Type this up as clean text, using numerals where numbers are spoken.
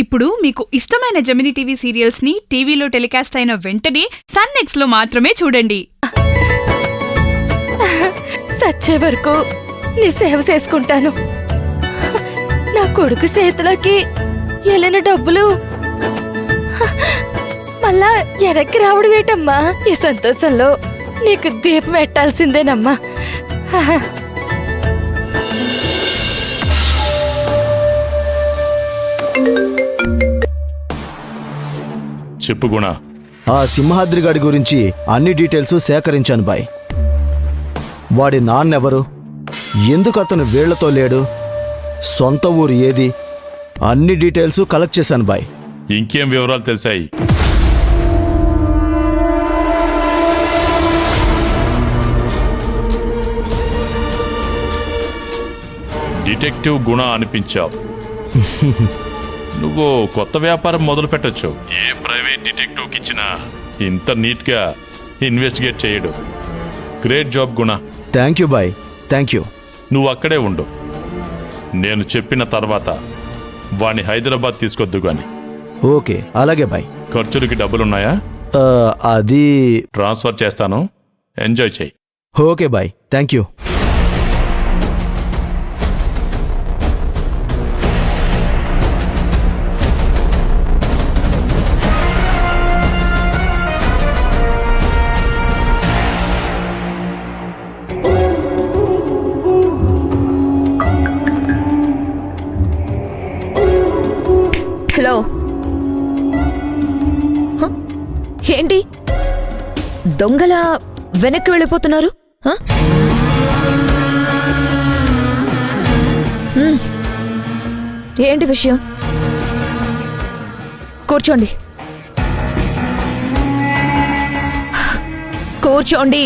ఇప్పుడు మీకు ఇష్టమైన జెమినీ టీవీ సీరియల్స్ ని టీవీలో టెలికాస్ట్ అయిన వెంటనే సన్ నెక్స్ట్ లో మాత్రమే చూడండి. సచ్చే వరకు నీ సేవ చేసుకుంటాను. నా కొడుకు చేతిలోకి వెళ్ళిన డబ్బులు మళ్ళా వెనక్కి రావడం ఏంటమ్మా? ఈ సంతోషంలో నీకు దీపం పెట్టాల్సిందేనమ్మా. చెప్పు గుణ. ఆ సింహాద్రి గాడి గురించి అన్ని డీటెయిల్స్ సేకరించాను బాయ్. వాడి నాన్నెవరు, ఎందుకు అతను వీళ్లతో లేడు, సొంత ఊరు ఏది, అన్ని డీటెయిల్స్ కలెక్ట్ చేశాను బాయ్. ఇంకేం వివరాలు తెలిసాయి? డిటెక్టివ్ గుణ అనిపించావు. నువ్వు కొత్త వ్యాపారం మొదలు పెట్టచ్చు. ఏ ప్రైవేట్ డిటెక్టివ్కి ఇచ్చినా ఇంత నీట్గా ఇన్వెస్టిగేట్ చేయడు. Great job Guna. Thank you boy, thank you. నువ్వు అక్కడే ఉండు. నేను చెప్పిన తర్వాత వాణ్ణి హైదరాబాద్ తీసుకొద్దు గాని. ఓకే, అలాగే బాయ్. ఖర్చులకి డబ్బులున్నాయా? అది ట్రాన్స్ఫర్ చేస్తాను, ఎంజాయ్ చేయి. Okay bye, thank you. Hello, ఏంటి దొంగల వెనక్కి వెళ్ళిపోతున్నారు? ఏంటి విషయం? కూర్చోండి, కూర్చోండి.